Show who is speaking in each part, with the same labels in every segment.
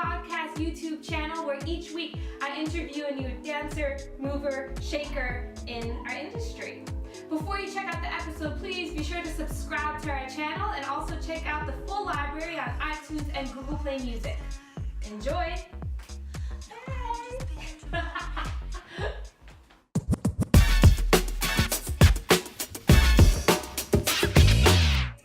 Speaker 1: podcast YouTube channel where each week I interview a new dancer, mover, shaker in our industry. Before you check out the episode, please be sure to subscribe to our channel and also check out the full library on iTunes and Google Play Music. Enjoy!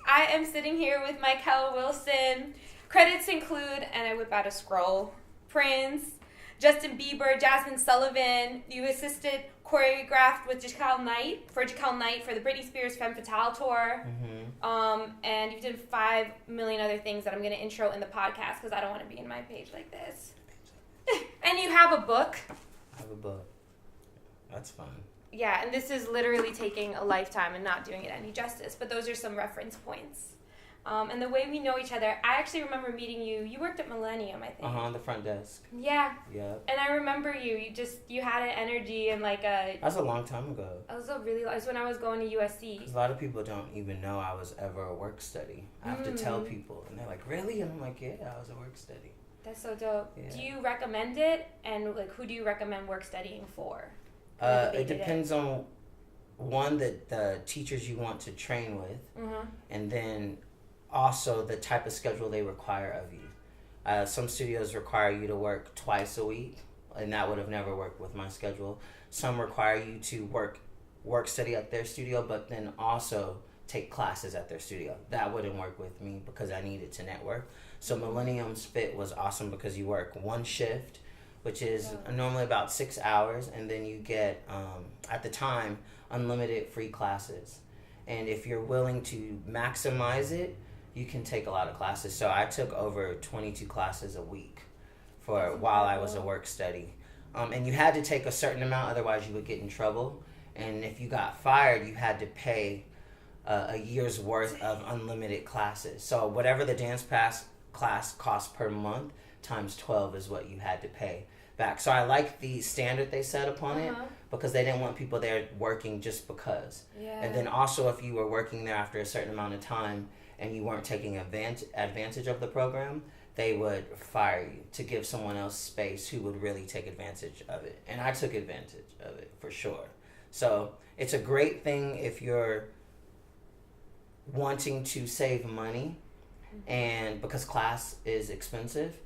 Speaker 1: I am sitting here with Mykell Wilson. Credits include, and I whip out a scroll, Prince, Justin Bieber, Jasmine Sullivan. You assisted choreographed with Mykell Knight for the Britney Spears Femme Fatale tour. Mm-hmm. And you did 5 million other things that I'm going to intro in the podcast because I don't want to be in my page like this. And you have a book.
Speaker 2: I have a book. That's fun.
Speaker 1: Yeah, and this is literally taking a lifetime and not doing it any justice, but those are some reference points. And the way we know each other, I actually remember meeting you. You worked at Millennium, I think.
Speaker 2: On the front desk.
Speaker 1: Yeah.
Speaker 2: Yeah. And
Speaker 1: I remember you. You had an energy and like a...
Speaker 2: That was a long time ago.
Speaker 1: It was when I was going to USC.
Speaker 2: Because a lot of people don't even know I was ever a work study. I have to tell people, and they're like, "Really?" And I'm like, "Yeah, I was a work study."
Speaker 1: That's so dope. Yeah. Do you recommend it? And like, who do you recommend work studying for?
Speaker 2: It depends on the teachers you want to train with, and then also the type of schedule they require of you. Some studios require you to work twice a week, and that would have never worked with my schedule. Some require you to work study at their studio, but then also take classes at their studio. That wouldn't work with me because I needed to network. So Millennium's fit was awesome because you work one shift, which is normally about 6 hours, and then you get, at the time, unlimited free classes. And if you're willing to maximize it, you can take a lot of classes. So I took over 22 classes a week while I was a work study. And you had to take a certain amount, otherwise you would get in trouble. And if you got fired, you had to pay a year's worth of unlimited classes. So whatever the dance pass class cost per month, times 12 is what you had to pay back. So I like the standard they set upon it because they didn't want people there working just because. Yeah. And then also if you were working there after a certain amount of time and you weren't taking advantage of the program, they would fire you to give someone else space who would really take advantage of it. And I took advantage of it for sure. So it's a great thing if you're wanting to save money, and because class is expensive.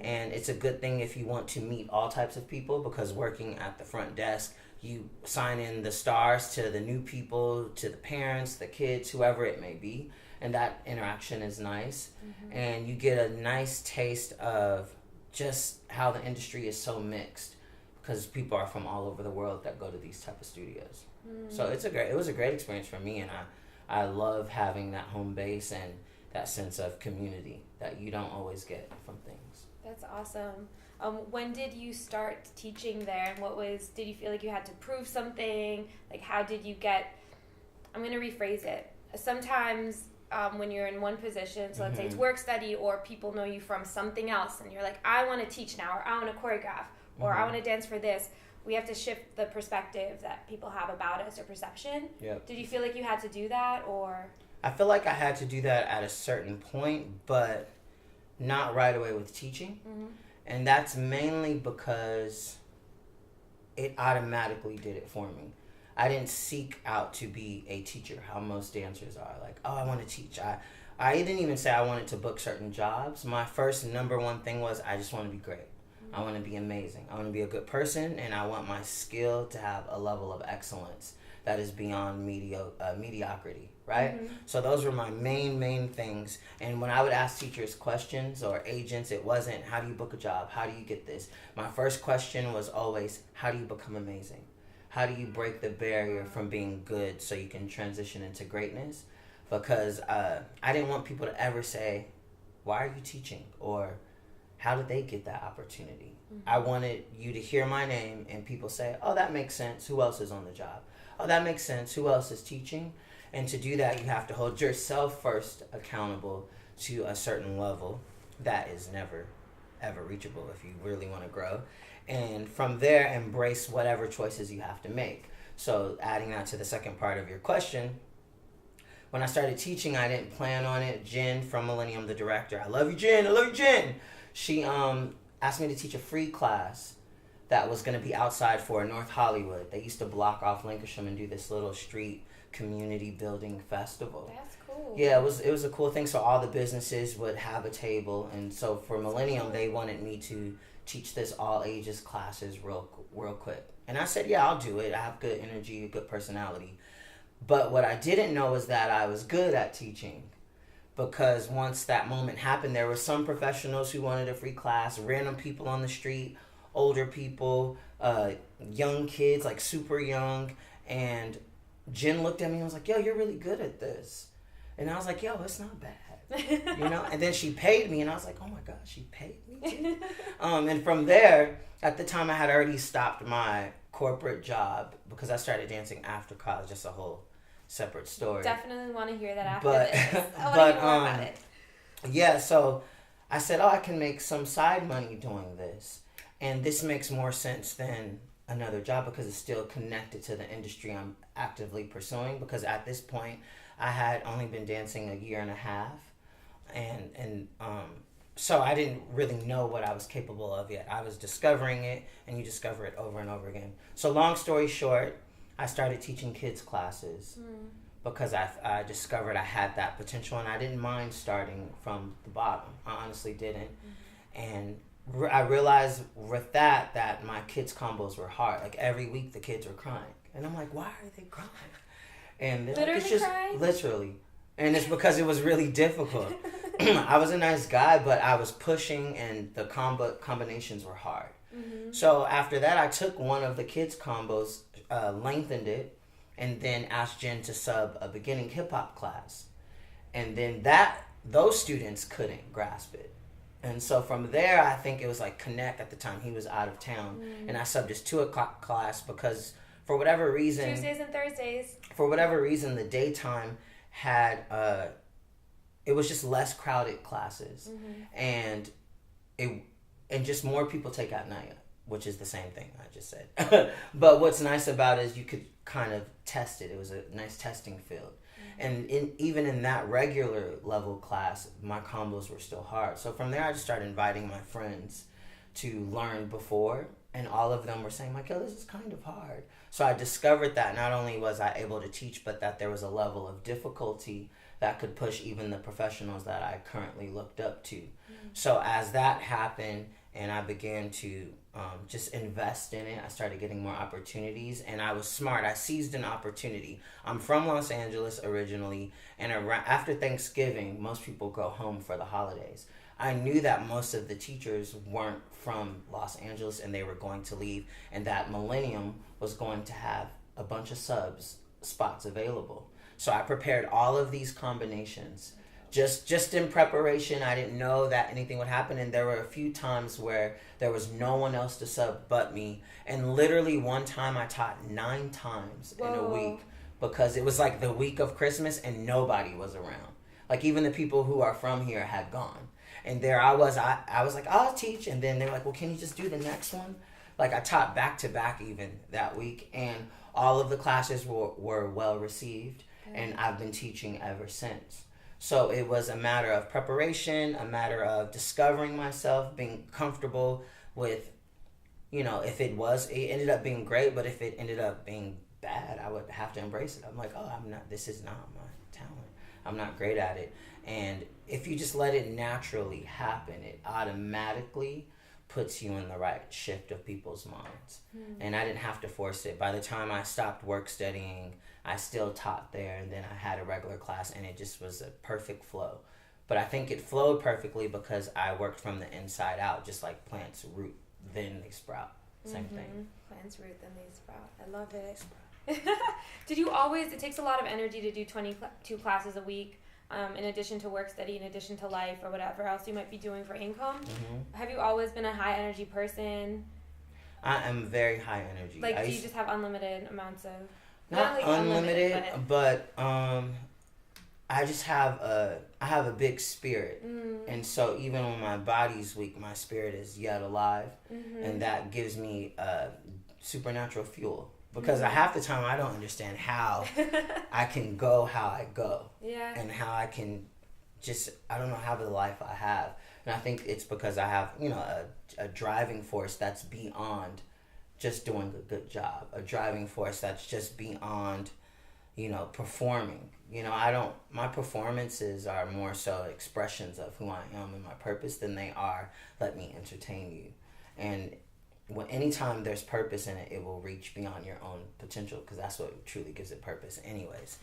Speaker 2: And it's a good thing if you want to meet all types of people, because working at the front desk, you sign in the stars to the new people, to the parents, the kids, whoever it may be, and that interaction is nice. And you get a nice taste of just how the industry is so mixed, because people are from all over the world that go to these type of studios. So it was a great experience for me, and I love having that home base and that sense of community that you don't always get from things.
Speaker 1: That's awesome. When did you start teaching there, and did you feel like you had to prove something? Like, how did you get, I'm going to rephrase it. Sometimes when you're in one position, so let's say it's work study, or people know you from something else, and you're like, I want to teach now, or I want to choreograph, or I want to dance for this. We have to shift the perspective that people have about us, or perception.
Speaker 2: Yep.
Speaker 1: Did you feel like you had to do that, or?
Speaker 2: I feel like I had to do that at a certain point, but not right away with teaching. And that's mainly because it automatically did it for me. I didn't seek out to be a teacher, how most dancers are. Like, oh, I want to teach. I didn't even say I wanted to book certain jobs. My first number one thing was I just want to be great. I want to be amazing. I want to be a good person, and I want my skill to have a level of excellence that is beyond mediocrity, right? So those were my main things. And when I would ask teachers questions or agents, it wasn't, how do you book a job? How do you get this? My first question was always, how do you become amazing? How do you break the barrier from being good so you can transition into greatness? Because I didn't want people to ever say, why are you teaching? Or how did they get that opportunity? I wanted you to hear my name and people say, oh, that makes sense. Who else is on the job? Oh, that makes sense. Who else is teaching? And to do that, you have to hold yourself first accountable to a certain level that is never, ever reachable if you really want to grow. And from there, embrace whatever choices you have to make. So adding that to the second part of your question, when I started teaching, I didn't plan on it. Jen from Millennium, the director, I love you, Jen. I love you, Jen. She asked me to teach a free class that was going to be outside for North Hollywood. They used to block off Lincolnshire and do this little street community building festival.
Speaker 1: That's cool.
Speaker 2: Yeah, it was a cool thing. So all the businesses would have a table, and so for Millennium, they wanted me to teach this all ages classes real quick. And I said, yeah, I'll do it. I have good energy, a good personality. But what I didn't know is that I was good at teaching, because once that moment happened, there were some professionals who wanted a free class, random people on the street, older people, young kids, like super young. And Jen looked at me and was like, yo, you're really good at this. And I was like, yo, it's not bad. You know? And then she paid me, and I was like, oh my God, she paid me too? And from there, at the time I had already stopped my corporate job because I started dancing after college, just a whole separate story.
Speaker 1: Definitely want to hear that after this. I want to hear more about it.
Speaker 2: Yeah, so I said, I can make some side money doing this. And this makes more sense than another job because it's still connected to the industry I'm actively pursuing, because at this point I had only been dancing a year and a half, and so I didn't really know what I was capable of yet. I was discovering it, and you discover it over and over again. So long story short, I started teaching kids classes because I discovered I had that potential, and I didn't mind starting from the bottom. I honestly didn't. And I realized with that my kids' combos were hard. Like every week the kids were crying. And I'm like, why are they crying? And
Speaker 1: literally
Speaker 2: it's just
Speaker 1: crying?
Speaker 2: Literally. And it's because it was really difficult. I was a nice guy, but I was pushing, and the combinations were hard. So after that, I took one of the kids' combos, lengthened it, and then asked Jen to sub a beginning hip-hop class. And then those students couldn't grasp it. And so from there, I think it was like Connect at the time. He was out of town. And I subbed his 2 o'clock class because for whatever reason...
Speaker 1: Tuesdays and Thursdays.
Speaker 2: For whatever reason, the daytime had... it was just less crowded classes. And just more people take out night, which is the same thing I just said. But what's nice about it is you could kind of test it. It was a nice testing field. And even in that regular level class, my combos were still hard. So from there, I just started inviting my friends to learn before. And all of them were saying, Mykell, this is kind of hard. So I discovered that not only was I able to teach, but that there was a level of difficulty that could push even the professionals that I currently looked up to. So as that happened, and I began to just invest in it, I started getting more opportunities, and I was smart. I seized an opportunity. I'm from Los Angeles originally, and after Thanksgiving, most people go home for the holidays. I knew that most of the teachers weren't from Los Angeles, and they were going to leave, and that Millennium was going to have a bunch of spots available. So I prepared all of these combinations. Just in preparation. I didn't know that anything would happen, and there were a few times where there was no one else to sub but me. And literally one time I taught 9 times in a week because it was like the week of Christmas and nobody was around. Like even the people who are from here had gone. And there I was like, I'll teach, and then they were like, well, can you just do the next one? Like I taught back to back even that week, and all of the classes were well received, and I've been teaching ever since. So it was a matter of preparation, a matter of discovering myself, being comfortable with, if it ended up being great, but if it ended up being bad, I would have to embrace it. I'm like, this is not my talent. I'm not great at it. And if you just let it naturally happen, it automatically puts you in the right shift of people's minds. And I didn't have to force it. By the time I stopped work studying, I still taught there, and then I had a regular class, and it just was a perfect flow. But I think it flowed perfectly because I worked from the inside out, just like plants root, then they sprout. Same thing.
Speaker 1: Plants root, then they sprout. I love it. Did you always, it takes a lot of energy to do 22 classes a week, in addition to work study, in addition to life or whatever else you might be doing for income? Have you always been a high energy person?
Speaker 2: I am very high energy.
Speaker 1: Like, do you just have unlimited amounts of...
Speaker 2: Not like unlimited, but I just have a big spirit, and so even when my body's weak, my spirit is yet alive, and that gives me supernatural fuel. Because half the time I don't understand how I can go how I go, and how I can I don't know, have the life I have. And I think it's because I have, a driving force that's beyond just doing a good job. A driving force that's just beyond, performing. My performances are more so expressions of who I am and my purpose than they are, let me entertain you. And anytime there's purpose in it, it will reach beyond your own potential, because that's what truly gives it purpose anyways.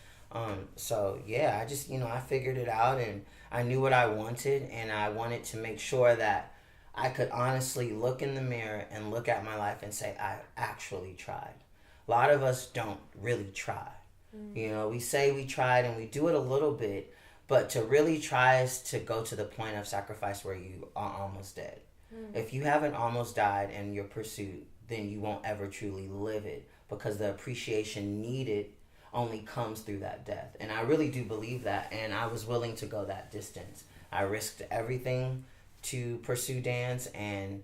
Speaker 2: So yeah, I just, I figured it out, and I knew what I wanted, and I wanted to make sure that I could honestly look in the mirror and look at my life and say, I actually tried. A lot of us don't really try. We say we tried and we do it a little bit, but to really try is to go to the point of sacrifice where you are almost dead. If you haven't almost died in your pursuit, then you won't ever truly live it, because the appreciation needed only comes through that death. And I really do believe that, and I was willing to go that distance. I risked everything to pursue dance, and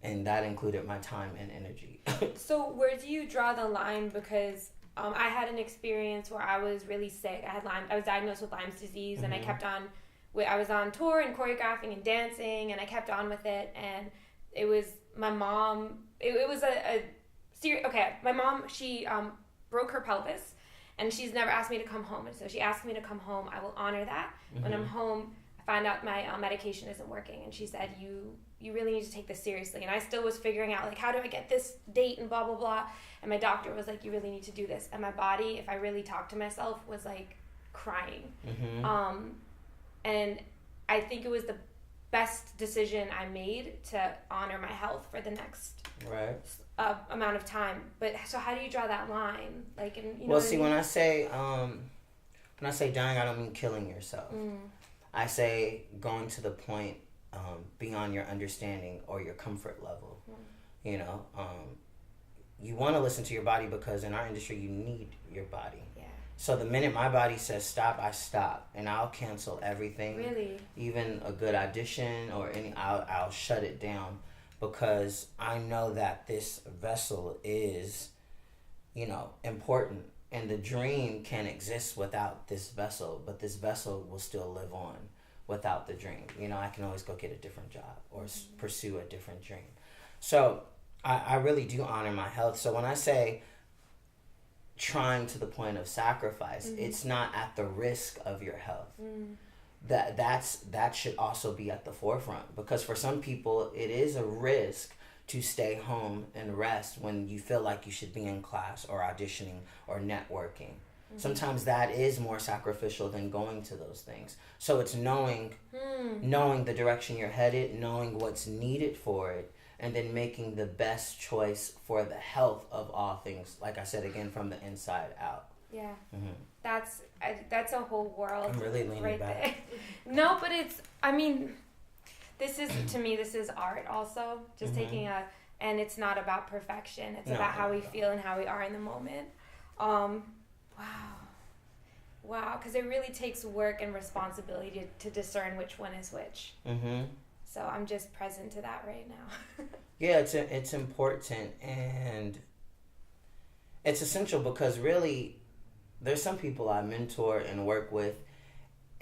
Speaker 2: that included my time and energy.
Speaker 1: So where do you draw the line? Because I had an experience where I was really sick. I was diagnosed with Lyme's disease, and I kept on. I was on tour and choreographing and dancing, and I kept on with it. And it was my mom. It was a serious. Okay, my mom, she broke her pelvis, and she's never asked me to come home. And so she asked me to come home. I will honor that. When I'm home, I find out my medication isn't working, and she said, you really need to take this seriously. And I still was figuring out, like, how do I get this date and blah, blah, blah. And my doctor was like, you really need to do this. And my body, if I really talked to myself, was like crying. And I think it was the best decision I made to honor my health for the next amount of time. But so how do you draw that line? Like,
Speaker 2: when I say dying, I don't mean killing yourself. I say going to the point beyond your understanding or your comfort level. You want to listen to your body, because in our industry you need your body. So the minute my body says stop, I stop, and I'll cancel everything.
Speaker 1: Really?
Speaker 2: Even a good audition or I'll shut it down, because I know that this vessel is, important, and the dream can exist without this vessel, but this vessel will still live on without the dream. I can always go get a different job or pursue a different dream. So I really do honor my health. So when I say trying to the point of sacrifice, it's not at the risk of your health. That should also be at the forefront, because for some people it is a risk to stay home and rest when you feel like you should be in class or auditioning or networking. Sometimes that is more sacrificial than going to those things. So it's knowing the direction you're headed, knowing what's needed for it, and then making the best choice for the health of all things. Like I said, again, from the inside out.
Speaker 1: Yeah. That's a whole world.
Speaker 2: I'm really leaning back.
Speaker 1: There. No, but this is art also. Just taking and it's not about perfection. It's about how we feel and how we are in the moment. Wow. Because it really takes work and responsibility to discern which one is which. So I'm just present to that right now.
Speaker 2: Yeah, it's important, and it's essential, because really there's some people I mentor and work with,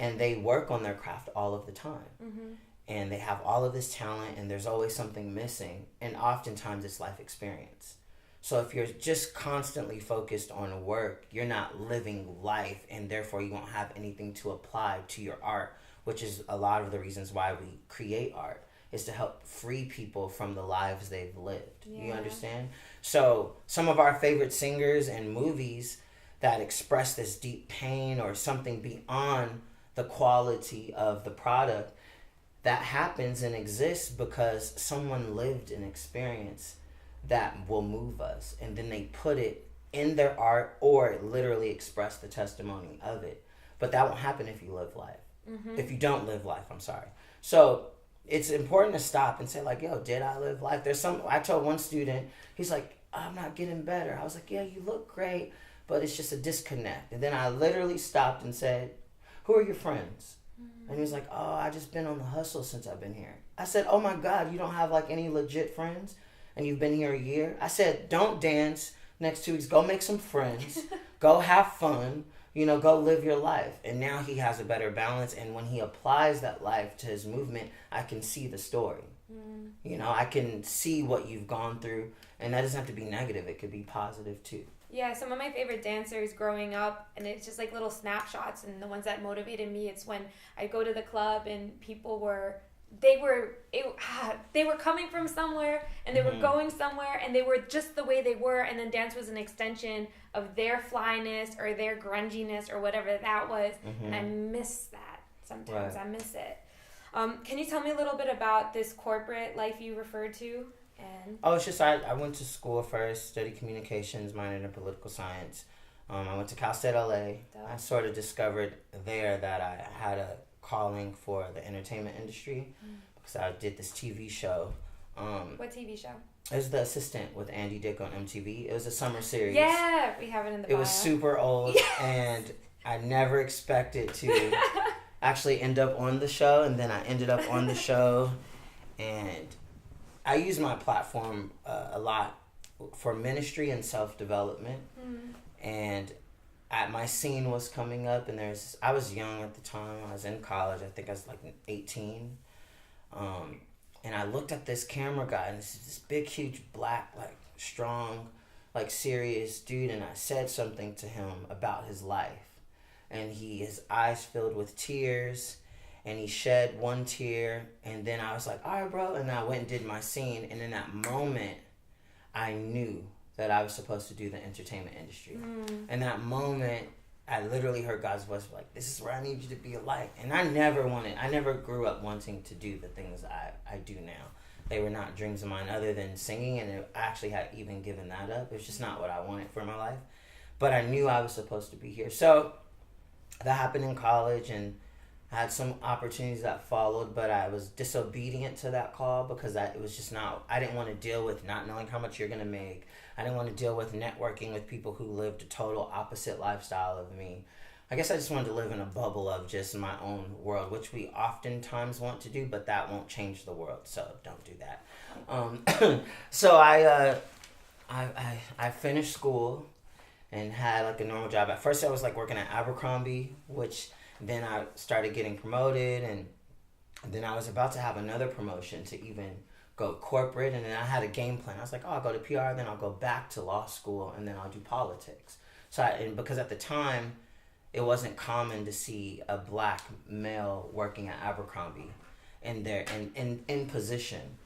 Speaker 2: and they work on their craft all of the time. And they have all of this talent, and there's always something missing, and oftentimes it's life experience. So if you're just constantly focused on work, you're not living life, and therefore you won't have anything to apply to your art, which is a lot of the reasons why we create art, is to help free people from the lives they've lived. You understand? So some of our favorite singers and movies that express this deep pain or something beyond the quality of the product, that happens and exists because someone lived an experience that will move us, and then they put it in their art or literally express the testimony of it. But that won't happen if you live life. If you don't live life, I'm sorry. So it's important to stop and say, like, yo, did I live life? I told one student, he's like, I'm not getting better. I was like, yeah, you look great, but it's just a disconnect. And then I literally stopped and said, who are your friends? And he was like, oh, I just been on the hustle since I've been here. I said, oh my God, you don't have like any legit friends? And you've been here a year? I said, don't dance next 2 weeks. Go make some friends. Go have fun. go live your life. And now he has a better balance. And when he applies that life to his movement, I can see the story. I can see what you've gone through. And that doesn't have to be negative. It could be positive too.
Speaker 1: Yeah, some of my favorite dancers growing up, and it's just like little snapshots, and the ones that motivated me, it's when I go to the club and people they were coming from somewhere, and they were going somewhere, and they were just the way they were, and then dance was an extension of their flyness or their grunginess or whatever that was, and I miss that sometimes. Right. I miss it. Can you tell me a little bit about this corporate life you referred to?
Speaker 2: It's just I went to school first, studied communications, minored in political science. I went to Cal State LA. I sort of discovered there that I had a calling for the entertainment industry because I did this TV show.
Speaker 1: What TV show?
Speaker 2: It was The Assistant with Andy Dick on MTV. It was a summer series.
Speaker 1: Yeah, we have it in the bio.
Speaker 2: It was super old, and I never expected to actually end up on the show, and then I ended up on the show, and I use my platform a lot for ministry and self-development, and my scene was coming up, and I was young at the time. I was in college. I think I was like 18, and I looked at this camera guy, and this big, huge, black, like strong, like serious dude, and I said something to him about his life, and his eyes filled with tears. And he shed one tear, and then I was like, all right, bro. And I went and did my scene. And in that moment, I knew that I was supposed to do the entertainment industry. In that moment, I literally heard God's voice like, this is where I need you to be a light. And I never grew up wanting to do the things I do now. They were not dreams of mine other than singing, and I actually had even given that up. It was just not what I wanted for my life. But I knew I was supposed to be here. So that happened in college, and I had some opportunities that followed, but I was disobedient to that call because it was just I didn't want to deal with not knowing how much you're going to make. I didn't want to deal with networking with people who lived a total opposite lifestyle of me. I guess I just wanted to live in a bubble of just my own world, which we oftentimes want to do, but that won't change the world, so don't do that. So I finished school and had like a normal job. At first I was like working at Abercrombie, which then I started getting promoted, and then I was about to have another promotion to even go corporate, and then I had a game plan. I was like, I'll go to PR, then I'll go back to law school, and then I'll do politics. Because at the time, it wasn't common to see a black male working at Abercrombie in position.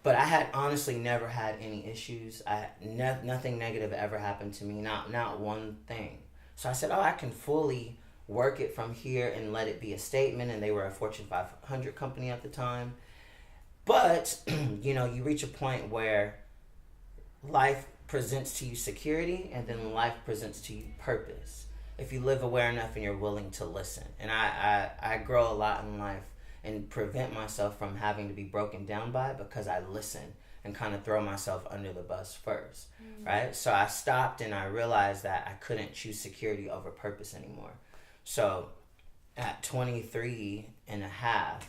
Speaker 2: But I had honestly never had any issues. Nothing negative ever happened to me, not one thing. So I said, I can fully work it from here and let it be a statement. And they were a Fortune 500 company at the time. But, you reach a point where life presents to you security, and then life presents to you purpose. If you live aware enough and you're willing to listen. And I grow a lot in life and prevent myself from having to be broken down by it because I listen and kind of throw myself under the bus first, right? So I stopped and I realized that I couldn't choose security over purpose anymore. So at 23 and a half,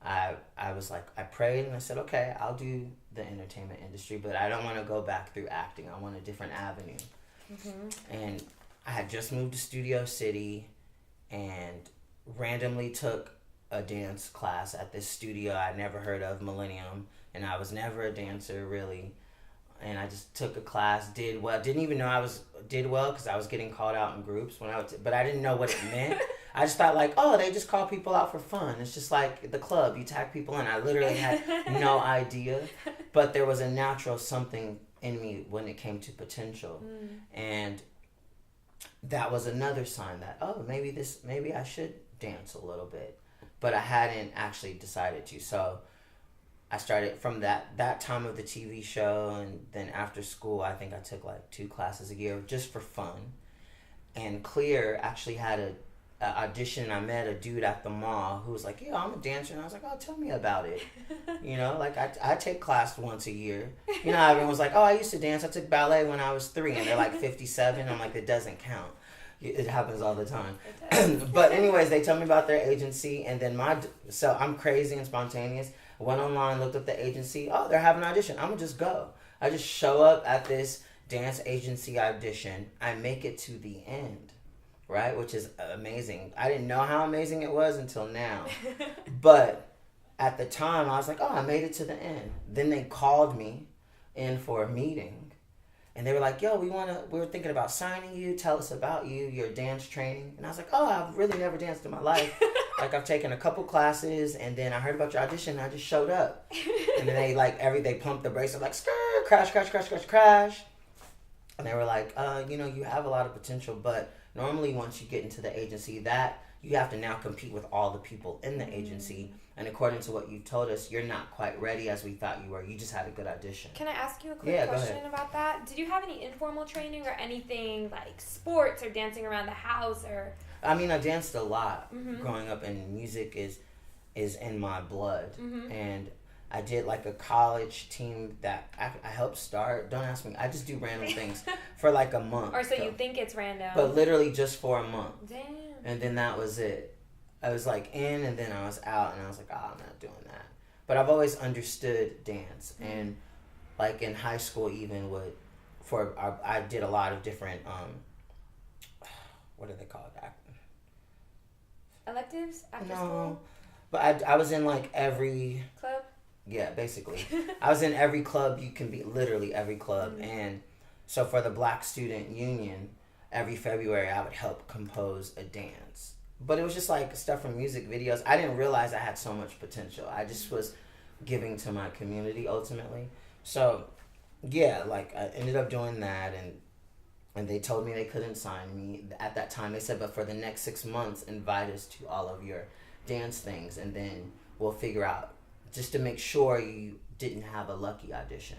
Speaker 2: I was like, I prayed and I said, okay, I'll do the entertainment industry, but I don't want to go back through acting. I want a different avenue. And I had just moved to Studio City and randomly took a dance class at this studio I never heard of, Millennium, and I was never a dancer really. And I just took a class, did well. Didn't even know did well because I was getting called out in groups but I didn't know what it meant. I just thought like, they just call people out for fun. It's just like the club, you tag people in. I literally had no idea, but there was a natural something in me when it came to potential, and that was another sign that maybe I should dance a little bit, but I hadn't actually decided to. So I started from that time of the TV show, and then after school, I think I took like 2 classes a year just for fun. And Clear actually had a audition. I met a dude at the mall who was like, yeah, I'm a dancer. And I was like, tell me about it. Like I take class once a year. Everyone's like, I used to dance. I took ballet when I was 3, and they're like 57. I'm like, it doesn't count. It happens all the time. But anyways, they tell me about their agency, and then so I'm crazy and spontaneous. I went online, looked up the agency. They're having an audition. I'm gonna just go. I just show up at this dance agency audition. I make it to the end, right? Which is amazing. I didn't know how amazing it was until now. But at the time, I was like, oh, I made it to the end. Then they called me in for a meeting. And they were like, yo, we were thinking about signing you. Tell us about you, your dance training. And I was like, oh, I've really never danced in my life. Like, I've taken a couple classes, and then I heard about your audition, and I just showed up. And then they pumped the brakes. They're like, skrr, crash, crash, crash, crash, crash. And they were like, you have a lot of potential, but normally once you get into the agency, that you have to now compete with all the people in the agency. And according to what you've told us, you're not quite ready as we thought you were. You just had a good audition.
Speaker 1: Can I ask you a quick question about that? Did you have any informal training or anything like sports or dancing around the house or?
Speaker 2: I mean, I danced a lot growing up, and music is in my blood. And I did like a college team that I helped start. Don't ask me. I just do random things for like a month.
Speaker 1: Or so you think it's random.
Speaker 2: But literally just for a month.
Speaker 1: Damn.
Speaker 2: And then that was it. I was like in, and then I was out, and I was like, oh, I'm not doing that. But I've always understood dance. And like in high school even I did a lot of different, what are they called?
Speaker 1: Electives? After
Speaker 2: no.
Speaker 1: school?
Speaker 2: But I was in like every...
Speaker 1: Club?
Speaker 2: Yeah, basically. I was in every club you can be, literally every club. And so for the Black Student Union, every February I would help compose a dance. But it was just like stuff from music videos. I didn't realize I had so much potential. I just was giving to my community ultimately. So yeah, like I ended up doing that, and they told me they couldn't sign me at that time. They said, but for the next 6 months, invite us to all of your dance things, and then we'll figure out, just to make sure you didn't have a lucky audition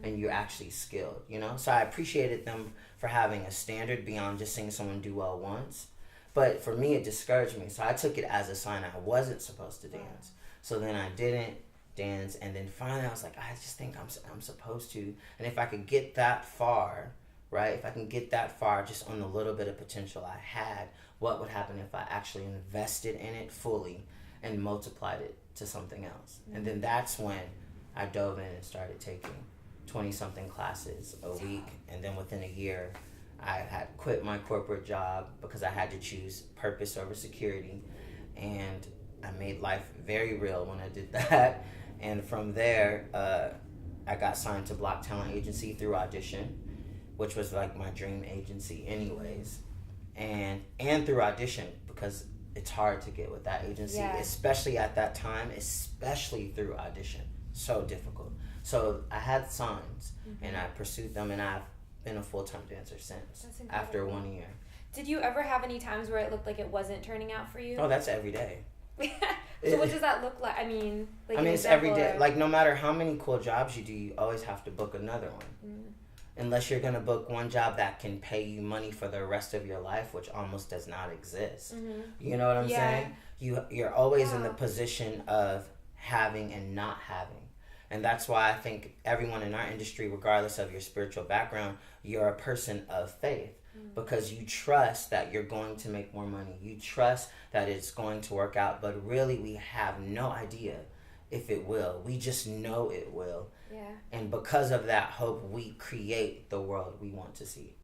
Speaker 2: and you're actually skilled, So I appreciated them for having a standard beyond just seeing someone do well once. But for me, it discouraged me. So I took it as a sign I wasn't supposed to dance. So then I didn't dance. And then finally I was like, I just think I'm supposed to. And if I could get that far, right? If I can get that far just on the little bit of potential I had, what would happen if I actually invested in it fully and multiplied it to something else? And then that's when I dove in and started taking 20-something classes a week. And then within a year, I had quit my corporate job because I had to choose purpose over security. And I made life very real when I did that. And from there, I got signed to Block Talent Agency through audition, which was like my dream agency anyways. And through audition, because it's hard to get with that agency, especially at that time, especially through audition. So difficult. So I had signs, and I pursued them, and I've been a full-time dancer since, after 1 year.
Speaker 1: Did you ever have any times where it looked like it wasn't turning out for you?
Speaker 2: Oh, that's every day.
Speaker 1: So what does that look like? I mean,
Speaker 2: it's every day. Like, no matter how many cool jobs you do, you always have to book another one. Unless you're going to book one job that can pay you money for the rest of your life, which almost does not exist. You know what I'm saying? You're always in the position of having and not having. And that's why I think everyone in our industry, regardless of your spiritual background, you're a person of faith. Because you trust that you're going to make more money. You trust that it's going to work out. But really, we have no idea if it will. We just know it will. And because of that hope, we create the world we want to see.